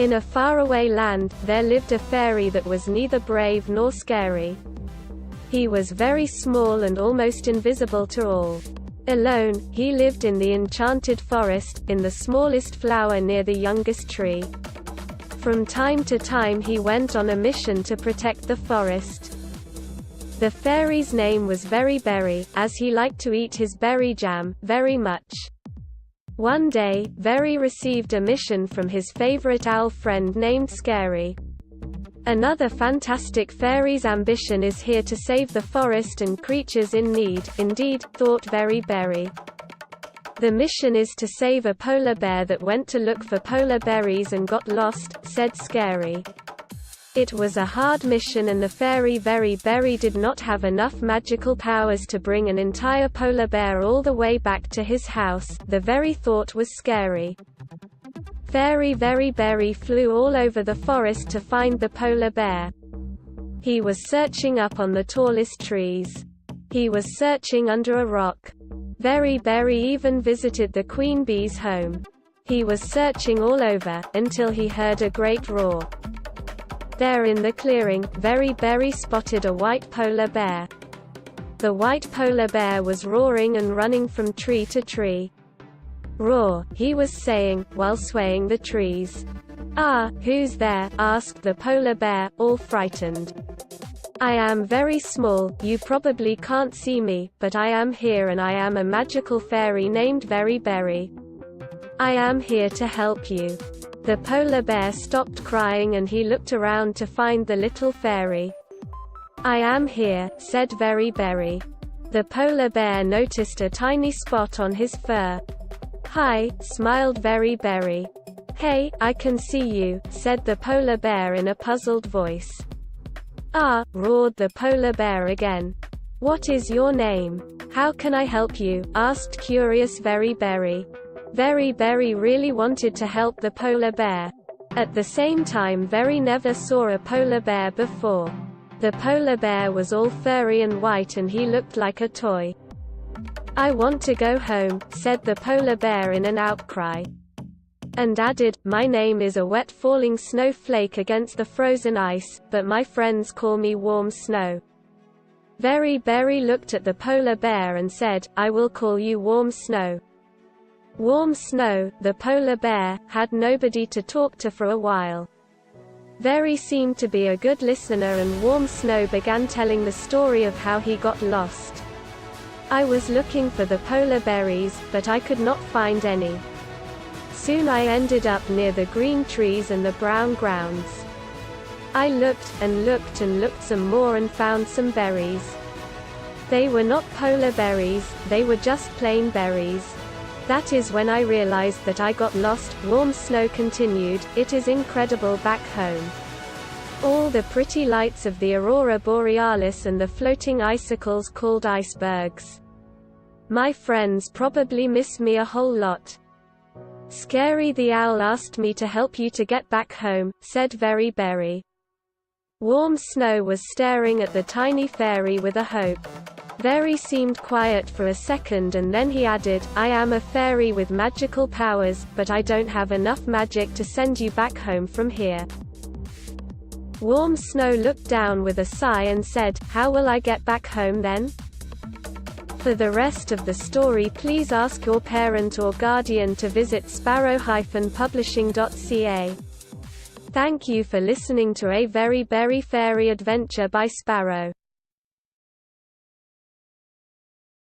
In a faraway land, there lived a fairy that was neither brave nor scary. He was very small and almost invisible to all. Alone, he lived in the enchanted forest, in the smallest flower near the youngest tree. From time to time he went on a mission to protect the forest. The fairy's name was Very Berry, as he liked to eat his berry jam very much. One day, Very received a mission from his favorite owl friend named Scary. Another fantastic fairy's ambition is here to save the forest and creatures in need, indeed, thought Very Berry. The mission is to save a polar bear that went to look for polar berries and got lost, said Scary. It was a hard mission and the fairy Very Berry did not have enough magical powers to bring an entire polar bear all the way back to his house. The very thought was scary. Fairy Very Berry flew all over the forest to find the polar bear. He was searching up on the tallest trees. He was searching under a rock. Very Berry even visited the queen bee's home. He was searching all over, until he heard a great roar. There in the clearing, Very Berry spotted a white polar bear. The white polar bear was roaring and running from tree to tree. "Roar," he was saying, while swaying the trees. "Ah, who's there?" asked the polar bear, all frightened. "I am very small, you probably can't see me, but I am here and I am a magical fairy named Very Berry. I am here to help you." The polar bear stopped crying and he looked around to find the little fairy. "I am here," said Very Berry. The polar bear noticed a tiny spot on his fur. "Hi," smiled Very Berry. "Hey, I can see you," said the polar bear in a puzzled voice. "Ah," roared the polar bear again. "What is your name? How can I help you?" asked curious Very Berry. Very Berry really wanted to help the polar bear. At the same time, Very never saw a polar bear before. The polar bear was all furry and white and he looked like a toy. "I want to go home," said the polar bear in an outcry. And added, "My name is a wet falling snowflake against the frozen ice, but my friends call me Warm Snow." Very Berry looked at the polar bear and said, "I will call you Warm Snow." Warm Snow, the polar bear, had nobody to talk to for a while. Very seemed to be a good listener and Warm Snow began telling the story of how he got lost. "I was looking for the polar berries, but I could not find any. Soon I ended up near the green trees and the brown grounds. I looked, and looked and looked some more and found some berries. They were not polar berries, they were just plain berries. That is when I realized that I got lost." Warm Snow continued, "It is incredible back home. All the pretty lights of the aurora borealis and the floating icicles called icebergs. My friends probably miss me a whole lot. Scary the owl asked me to help you to get back home," said Very Berry. Warm Snow was staring at the tiny fairy with a hope. Very seemed quiet for a second and then he added, "I am a fairy with magical powers, but I don't have enough magic to send you back home from here." Warm Snow looked down with a sigh and said, "How will I get back home then?" For the rest of the story, please ask your parent or guardian to visit sparrow-publishing.ca. Thank you for listening to A Very Berry Fairy Adventure by Sparrow.